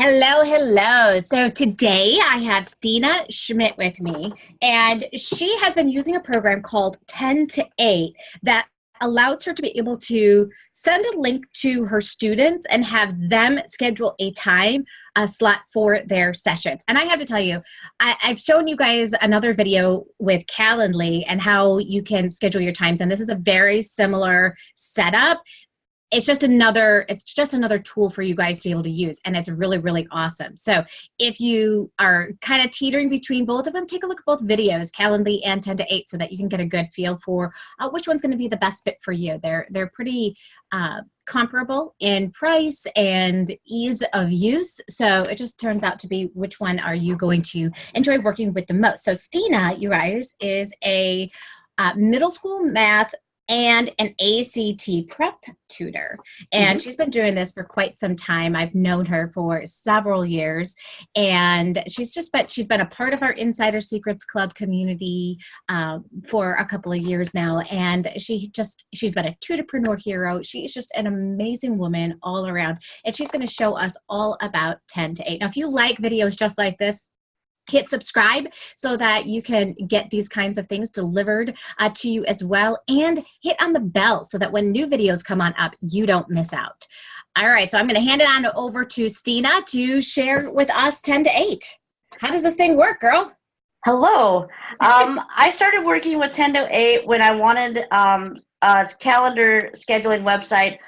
Hello, hello. So today I have Stena Schmitt with me, and she has been using a program called 10 to 8 that allows her to be able to send a link to her students and have them schedule a slot for their sessions. And I have to tell you, I've shown you guys another video with Calendly and how you can schedule your times, and this is a very similar setup. It's just another tool for you guys to be able to use, and it's really, really awesome. So if you are kind of teetering between both of them, take a look at both videos, Calendly and 10 to 8, so that you can get a good feel for which one's going to be the best fit for you. They're pretty comparable in price and ease of use, so it just turns out to be which one are you going to enjoy working with the most. So Stena, you guys, is a middle school math and an ACT prep tutor. And she's been doing this for quite some time. I've known her for several years, and she's been a part of our Insider Secrets Club community for a couple of years now. And she's been a tutorpreneur hero. She's just an amazing woman all around. And she's going to show us all about 10 to 8. Now, if you like videos just like this, hit subscribe so that you can get these kinds of things delivered to you as well, and hit on the bell so that when new videos come on up, you don't miss out. All right, so I'm going to hand it on over to Stena to share with us 10 to 8. How does this thing work, girl? Hello. I started working with 10 to 8 when I wanted a calendar scheduling website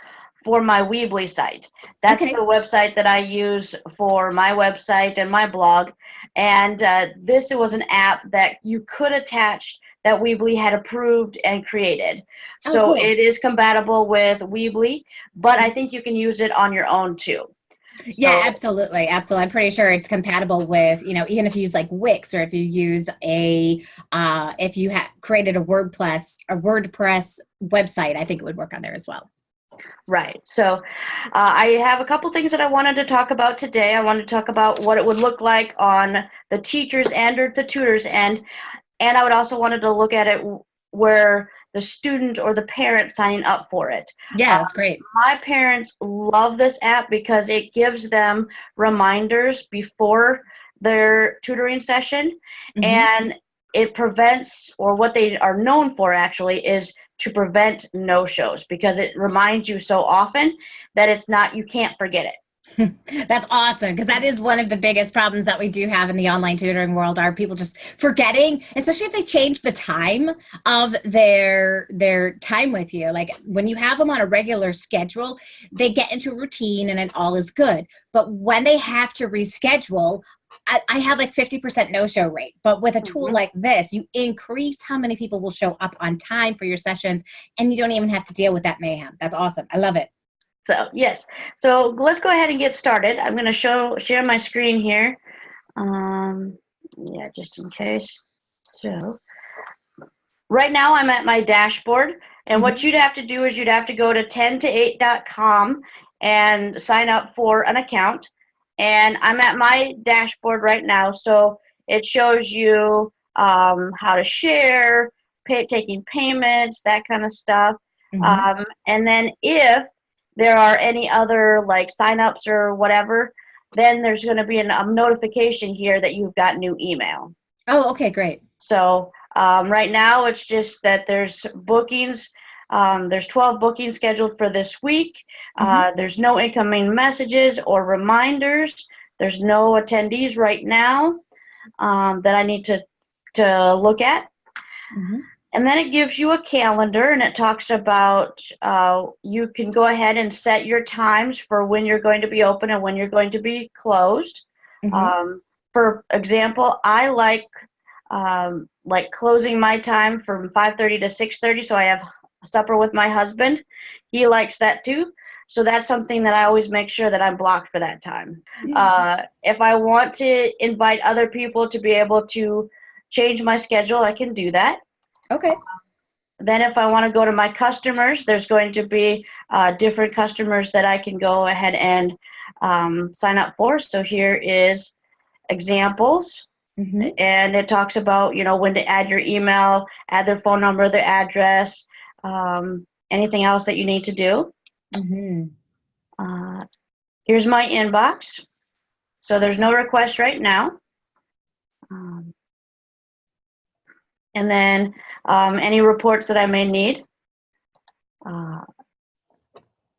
for my Weebly site. That's Okay. the website that I use for my website and my blog. And this was an app that you could attach that Weebly had approved and created. Oh, So cool. it is compatible with Weebly, but I think you can use it on your own too. Yeah, So absolutely. Absolutely. I'm pretty sure it's compatible with, even if you use like Wix, or if you use if you created a WordPress website, I think it would work on there as well. right. So I have a couple things that I wanted to talk about today. I wanted to talk about what it would look like on the teachers and or the tutors end. And I would also wanted to look at it where the student or the parent signing up for it. Yeah, that's great. My parents love this app because it gives them reminders before their tutoring session, Hmm. and it prevents, or what they are known for actually, is to prevent no-shows because it reminds you so often that you can't forget it. That's awesome, because that is one of the biggest problems that we do have in the online tutoring world, are people just forgetting, especially if they change the time of their time with you. Like when you have them on a regular schedule, they get into a routine and it all is good. But when they have to reschedule, I have like 50% no-show rate. But with a tool Mhm. like this, you increase how many people will show up on time for your sessions, and you don't even have to deal with that mayhem. That's awesome. I love it. So yes, so let's go ahead and get started. I'm going to share my screen here. Yeah, just in case. So right now I'm at my dashboard, and what Hmm. you'd have to do is you'd have to go to 10to8.com and sign up for an account. And I'm at my dashboard right now, so it shows you how to share, taking payments, that kind of stuff. Hmm. And then if there are any other like signups or whatever, then there's going to be a notification here that you've got new email. Oh, okay, great. So right now it's just that there's bookings. There's 12 bookings scheduled for this week. Hmm. There's no incoming messages or reminders. There's no attendees right now that I need to look at. Hmm. And then it gives you a calendar, and it talks about you can go ahead and set your times for when you're going to be open and when you're going to be closed. Hmm. Um, for example, I like closing my time from 5:30 to 6:30, so I have supper with my husband. He likes that too. So that's something that I always make sure that I'm blocked for that time. If I want to invite other people to be able to change my schedule, I can do that. Okay. Then if I want to go to my customers, there's going to be different customers that I can go ahead and sign up for. So here is examples, Hmm. and it talks about, when to add your email, add their phone number, their address, anything else that you need to do. Hmm. Uh, Here's my inbox. So there's no request right now. And then any reports that I may need. Now,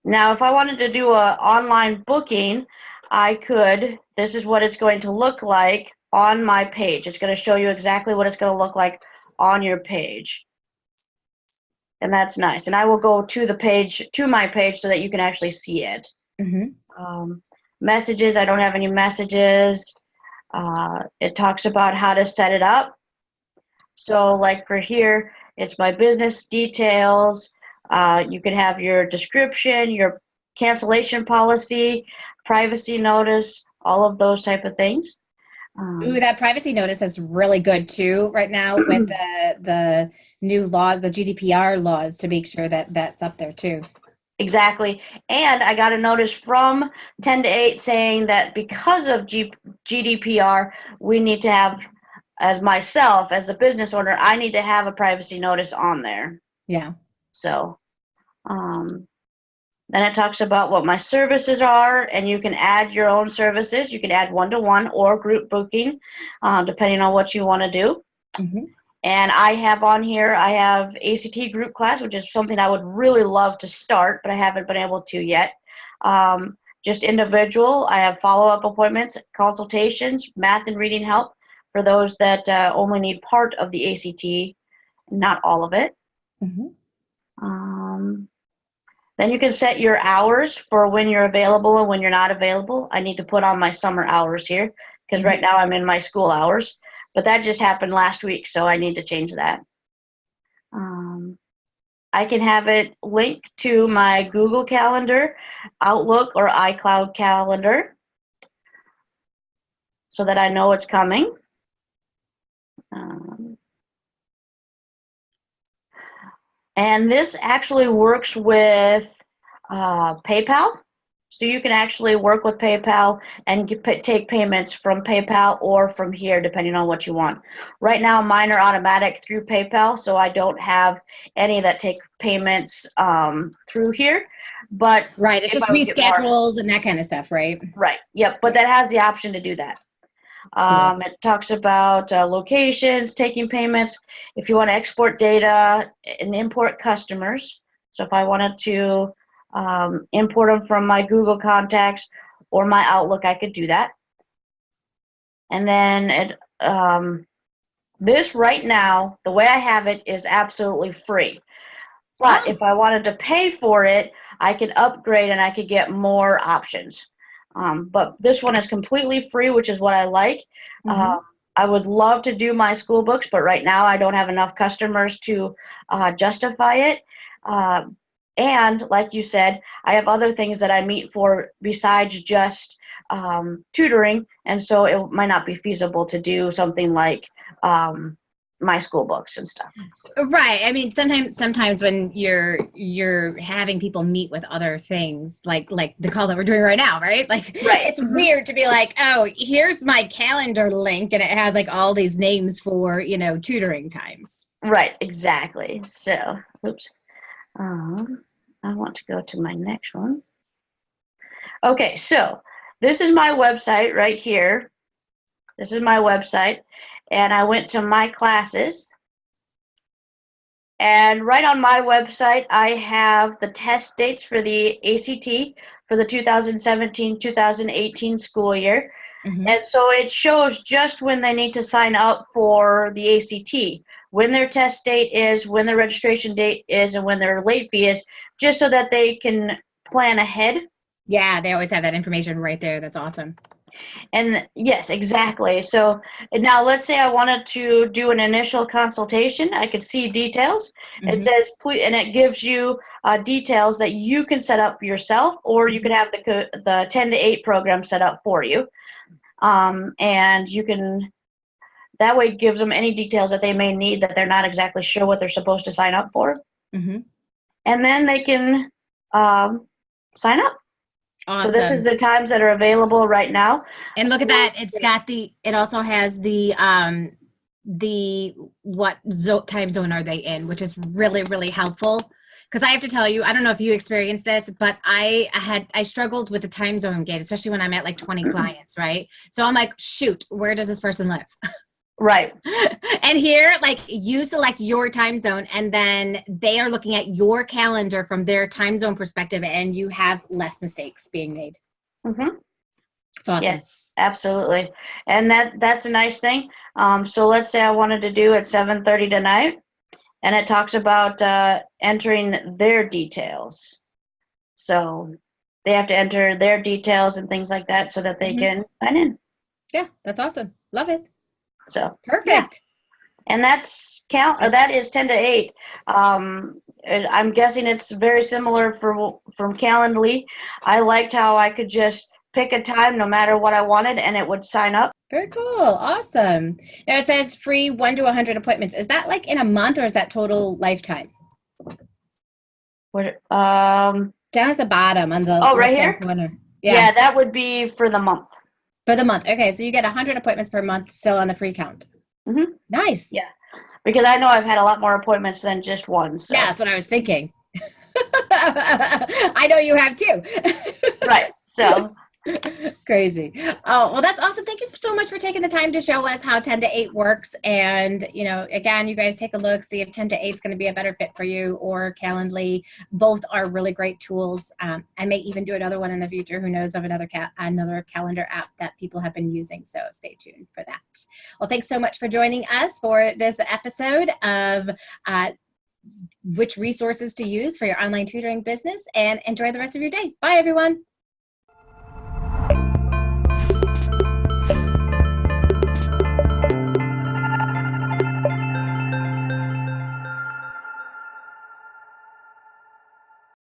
if I wanted to do an online booking, I could. This is what it's going to look like on my page. It's going to show you exactly what it's going to look like on your page. And that's nice. And I will go to the page, to my page, so that you can actually see it. Messages, I don't have any messages. It talks about how to set it up. So like for here, it's my business details. You can have your description, your cancellation policy, privacy notice, all of those type of things. Ooh, that privacy notice is really good too right now with the new laws, the GDPR laws, to make sure that that's up there too. Exactly. And I got a notice from 10 to 8 saying that because of GDPR, we need to have, as myself, as a business owner, I need to have a privacy notice on there. Yeah. So then it talks about what my services are, and you can add your own services. You can add one-to-one or group booking, depending on what you want to do. And I have on here, I have ACT group class, which is something I would really love to start, but I haven't been able to yet. Just individual, I have follow-up appointments, consultations, math and reading help for those that only need part of the ACT, not all of it. Then you can set your hours for when you're available and when you're not available. I need to put on my summer hours here because right now I'm in my school hours. But that just happened last week, so I need to change that. I can have it linked to my Google Calendar, Outlook, or iCloud calendar so that I know it's coming. And this actually works with PayPal. So you can actually work with PayPal and take payments from PayPal or from here, depending on what you want. Right now, mine are automatic through PayPal, so I don't have any that take payments through here. But right, it's just reschedules and that kind of stuff, right? Right. Yep. But that has the option to do that. It talks about locations, taking payments, if you want to export data and import customers. So if I wanted to import them from my Google contacts or my Outlook, I could do that. And then this right now, the way I have it is absolutely free. But if I wanted to pay for it, I could upgrade and I could get more options. But this one is completely free, which is what I like. I would love to do my school books, but right now I don't have enough customers to justify it. And like you said, I have other things that I meet for besides just tutoring, and so it might not be feasible to do something like my school books and stuff. Right. I mean, sometimes when you're having people meet with other things, like the call that we're doing right now, right? Like, it's weird to be like, oh, here's my calendar link, and it has like all these names for, tutoring times. Right. Exactly. So, oops. I want to go to my next one. Okay, so this is my website right here. This is my website, and I went to my classes. And right on my website, I have the test dates for the ACT for the 2017-2018 school year. And so it shows just when they need to sign up for the ACT, when their test date is, when their registration date is, and when their late fee is, just so that they can plan ahead. Yeah, they always have that information right there. That's awesome. And yes, exactly. So now let's say I wanted to do an initial consultation. I could see details. It says, please, and it gives you details that you can set up yourself, or you can have the 10 to 8 program set up for you. And you can, that way it gives them any details that they may need that they're not exactly sure what they're supposed to sign up for. And then they can sign up. Awesome. So this is the times that are available right now. And look at that. It's got it also has what time zone are they in, which is really, really helpful. Because I have to tell you, I don't know if you experienced this, but I struggled with the time zone gate, especially when I'm at like 20 clients, right? So I'm like, shoot, where does this person live? Right. And here, like, you select your time zone, and then they are looking at your calendar from their time zone perspective, and you have less mistakes being made. Mm-hmm. It's awesome. Yes, absolutely. And that's a nice thing. So let's say I wanted to do at 7:30 tonight, and it talks about entering their details. So they have to enter their details and things like that so that they can sign in. Yeah, that's awesome. Love it. So Perfect. yeah. And that is 10 to 8. And I'm guessing it's very similar from Calendly. I liked how I could just pick a time no matter what I wanted, and it would sign up. Very cool. Awesome. Now it says free 1 to 100 appointments. Is that like in a month, or is that total lifetime? What? Down at the bottom on the Right here? corner. Yeah, that would be for the month. For the month. Okay, so you get 100 appointments per month still on the free count. Mm-hmm. Nice. Yeah, because I know I've had a lot more appointments than just one. So. Yeah, that's what I was thinking. I know you have too. Right. So. Crazy. Oh, well, that's awesome. Thank you so much for taking the time to show us how 10 to 8 works. And, you know, again, you guys take a look, see if 10 to 8 is going to be a better fit for you, or Calendly. Both are really great tools. I may even do another one in the future. Who knows, of another calendar app that people have been using. So stay tuned for that. Well, thanks so much for joining us for this episode of which resources to use for your online tutoring business, and enjoy the rest of your day. Bye, everyone.